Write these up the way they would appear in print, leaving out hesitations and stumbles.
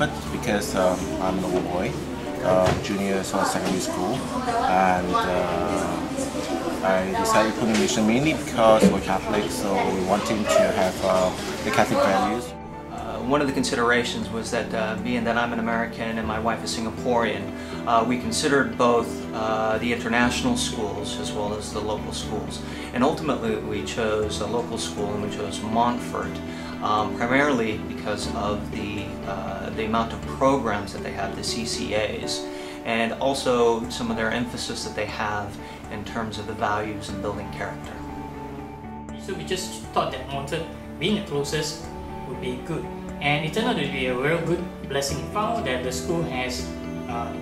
Montfort because I'm an old boy, junior secondary school, and I decided to put in mission mainly because we're Catholic, so we wanted to have the Catholic values. One of the considerations was that being that I'm an American and my wife is Singaporean, we considered both the international schools as well as the local schools. And ultimately we chose a local school, and we chose Montfort, primarily because of the amount of programs that they have, the CCAs, and also some of their emphasis that they have in terms of the values and building character. So we just thought that Montfort, being the closest, would be good. And it turned out to be a very good blessing. We found that the school has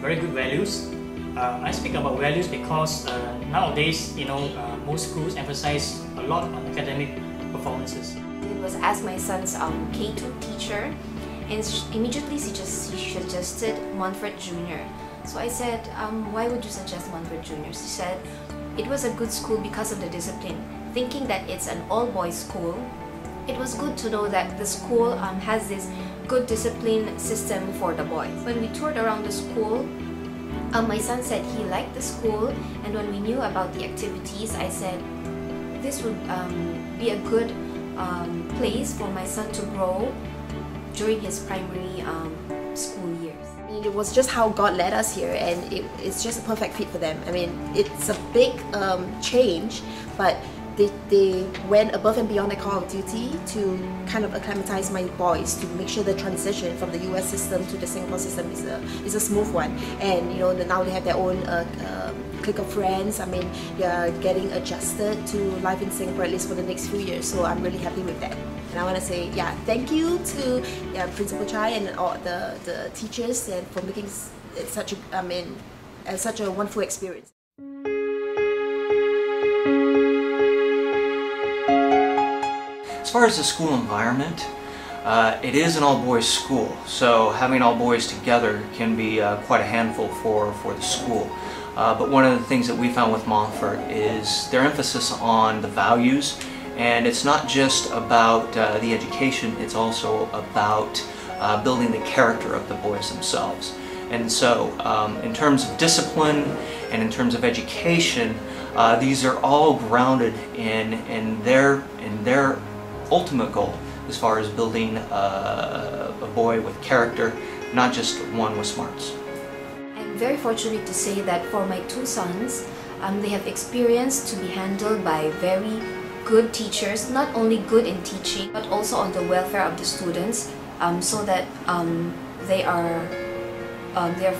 very good values. I speak about values because nowadays, most schools emphasize a lot on academic performances. It was as my son's K2 teacher, and immediately she suggested Montfort Junior. So I said, why would you suggest Montfort Junior? She said it was a good school because of the discipline. Thinking that it's an all-boys school, it was good to know that the school has this good discipline system for the boys. When we toured around the school, my son said he liked the school, and when we knew about the activities, I said this would be a good place for my son to grow during his primary school years. It was just how God led us here, and it's just a perfect fit for them. I mean, it's a big change, but they went above and beyond their call of duty to kind of acclimatize my boys, to make sure the transition from the US system to the Singapore system is a smooth one. And now they have their own clique of friends. I mean, they are getting adjusted to life in Singapore, at least for the next few years. So I'm really happy with that. And I want to say, thank you to Principal Chai and all the teachers, and for making it such a wonderful experience. As far as the school environment, it is an all-boys school, so having all boys together can be quite a handful for the school. But one of the things that we found with Montfort is their emphasis on the values, and it's not just about the education, it's also about building the character of the boys themselves. And so in terms of discipline and in terms of education, these are all grounded in their ultimate goal as far as building a boy with character, not just one with smarts. I'm very fortunate to say that for my two sons, they have experienced to be handled by very good teachers, not only good in teaching, but also on the welfare of the students, so that they are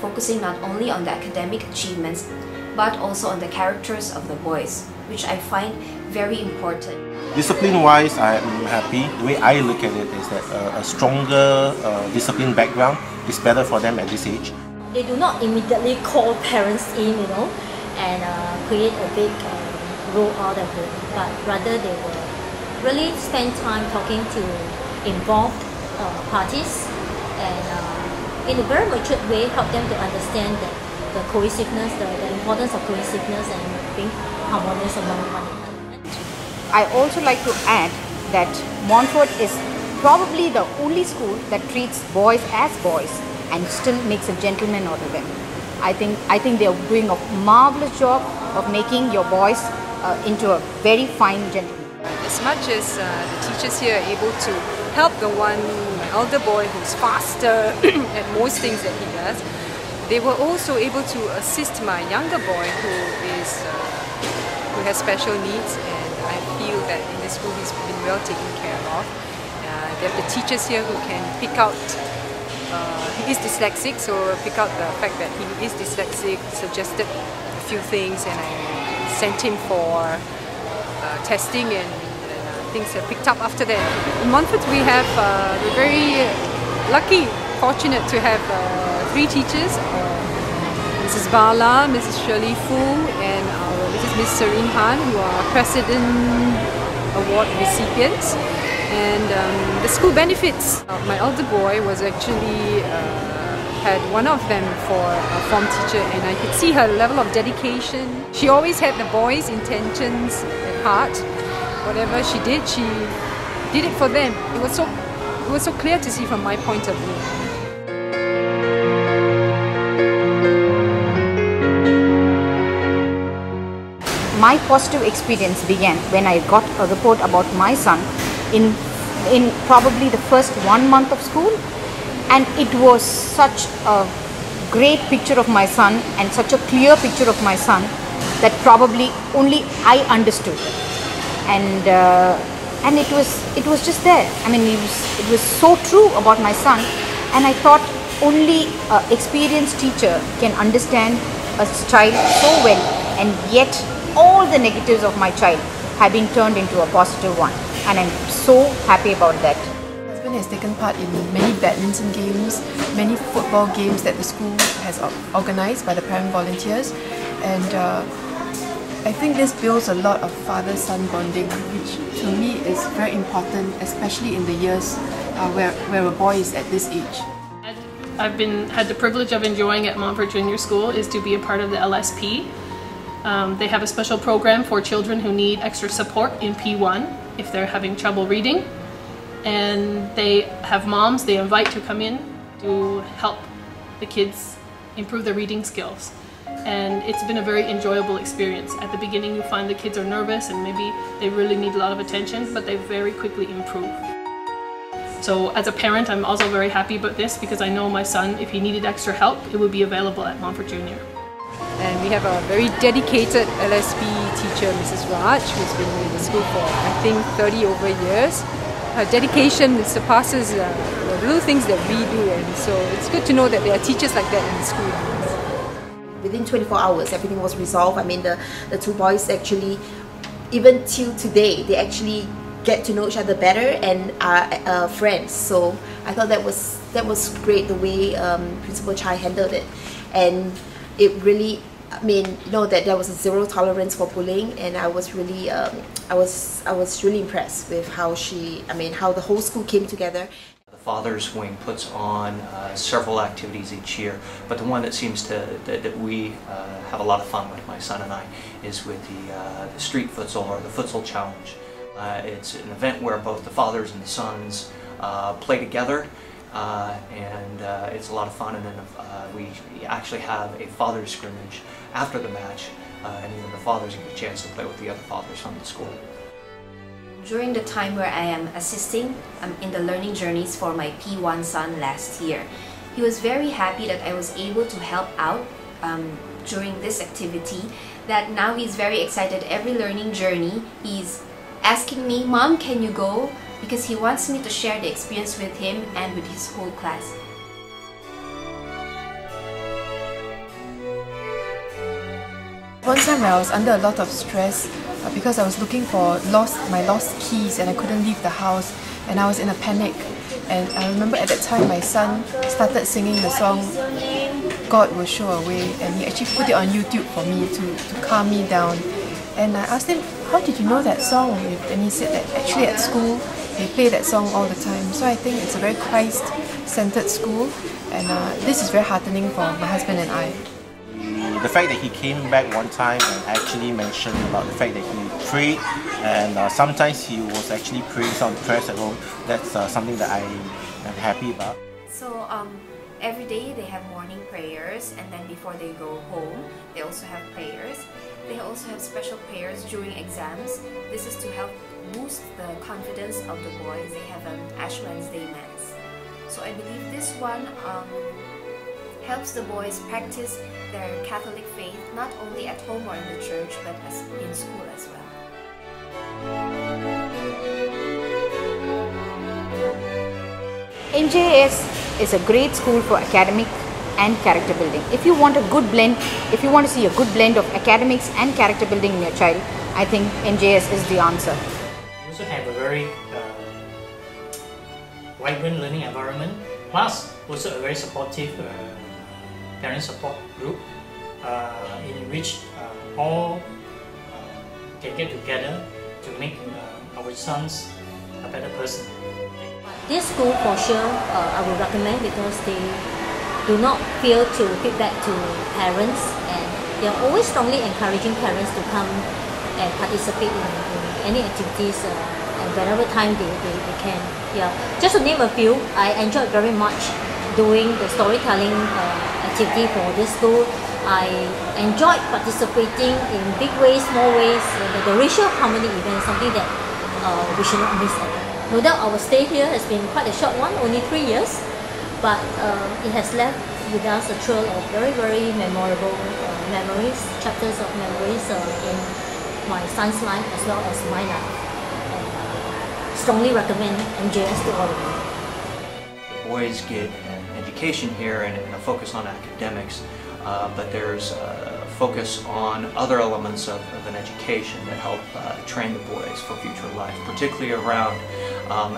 focusing not only on the academic achievements, but also on the characters of the boys, which I find very important. Discipline-wise, I'm happy. The way I look at it is that a stronger discipline background is better for them at this age. They do not immediately call parents in, and create a big roll out of it, but rather they will really spend time talking to involved parties, and in a very matured way help them to understand that the cohesiveness, the importance of cohesiveness and being harmonious among one another. I also like to add that Montfort is probably the only school that treats boys as boys and still makes a gentleman out of them. I think they are doing a marvelous job of making your boys into a very fine gentleman. As much as the teachers here are able to help the my elder boy who's faster at most things that he does, they were also able to assist my younger boy who has special needs, and I feel that in this school he's been well taken care of. They have the teachers here who can pick out, he is dyslexic, so pick out the fact that he is dyslexic, suggested a few things, and I sent him for testing, and things are picked up after that. In Montfort we have, we're very lucky, fortunate to have 3 teachers, Mrs. Bala, Mrs. Shirley Fu, and Miss Serene Han, who are President Award recipients. And the school benefits. My elder boy was actually had one of them for a form teacher, and I could see her level of dedication. She always had the boys' intentions at heart. Whatever she did it for them. It was so clear to see from my point of view. my positive experience began when I got a report about my son in probably the first 1 month of school, and it was such a great picture of my son and such a clear picture of my son that probably only I understood, and it was just there. I mean, it was so true about my son, and I thought only an experienced teacher can understand a child so well, and yet all the negatives of my child have been turned into a positive one, and I'm so happy about that. My husband has taken part in many badminton games, many football games that the school has organised by the parent volunteers, and I think this builds a lot of father-son bonding, which to me is very important, especially in the years where a boy is at this age. I've had the privilege of enjoying at Montfort Junior School is to be a part of the LSP. They have a special program for children who need extra support in P1 if they're having trouble reading, and they have moms they invite to come in to help the kids improve their reading skills. And it's been a very enjoyable experience. At the beginning you find the kids are nervous and maybe they really need a lot of attention, but they very quickly improve. So as a parent, I'm also very happy about this because I know my son, if he needed extra help, it would be available at Montfort Junior. And we have a very dedicated LSP teacher, Mrs. Raj, who's been in the school for, I think, 30 over years. Her dedication surpasses the little things that we do, and so it's good to know that there are teachers like that in the school. Within 24 hours, everything was resolved. I mean, the two boys actually, even till today, they actually get to know each other better and are friends. So I thought that was great the way Principal Chai handled it, and it really, I mean, know that there was a zero tolerance for bullying, and I was really, I was really impressed with how how the whole school came together. The Father's Wing puts on several activities each year, but the one that seems that we have a lot of fun with, my son and I, is with the street futsal, or the futsal challenge. It's an event where both the fathers and the sons play together, and it's a lot of fun, and then we actually have a father's scrimmage after the match, and even the fathers get a chance to play with the other fathers from the school. During the time where I am assisting in the learning journeys for my P1 son last year, he was very happy that I was able to help out during this activity, that now he's very excited. Every learning journey, he's asking me, "Mom, can you go?" because he wants me to share the experience with him and with his whole class. One time I was under a lot of stress because I was looking for my lost keys, and I couldn't leave the house, and I was in a panic. And I remember at that time my son started singing the song "God Will Show a Way," and he actually put it on YouTube for me to calm me down. And I asked him, "How did you know that song?" And he said that actually at school they play that song all the time. So I think it's a very Christ-centered school, and this is very heartening for my husband and I. The fact that he came back one time and actually mentioned about the fact that he prayed, and sometimes he was actually praying some prayers at home, that's something that I am happy about. So every day they have morning prayers, and then before they go home they also have prayers. They also have special prayers during exams. This is to help boost the confidence of the boys. They have an Ash Wednesday Mass. So I believe this one helps the boys practice their Catholic faith, not only at home or in the church, but in school as well. MJS is a great school for academic and character building. If you want a good blend, if you want to see a good blend of academics and character building in your child, I think MJS is the answer. We also have a very vibrant learning environment, plus also a very supportive parent support group in which all can get together to make our sons a better person. This school for sure I would recommend because they do not fail to feedback to parents, and they are always strongly encouraging parents to come and participate in any activities and whenever time they can. Yeah, just to name a few, I enjoyed very much doing the storytelling activity for this school. I enjoyed participating in big ways, small ways. The racial harmony event is something that we should not miss out. No doubt our stay here has been quite a short one, only 3 years, but it has left with us a trail of very, very memorable memories, chapters of memories in my son's life as well as my life. And strongly recommend MJS to all of you. The boys get an education here and a focus on academics, but there's a focus on other elements of an education that help train the boys for future life, particularly around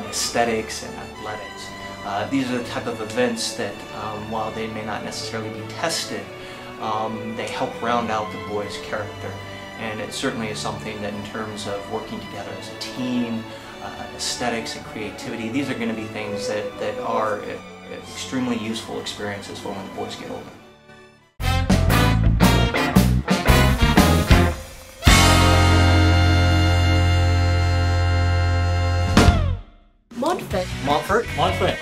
aesthetics and athletics. These are the type of events that, while they may not necessarily be tested, they help round out the boys' character. And it certainly is something that in terms of working together as a team, aesthetics and creativity, these are going to be things that are extremely useful experiences for when the boys get older. Montfort. Montfort? Montfort.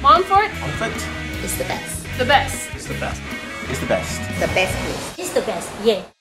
Montfort Montfort Is the best. the best. It's the best. is the best. The best place. It's the best, yeah.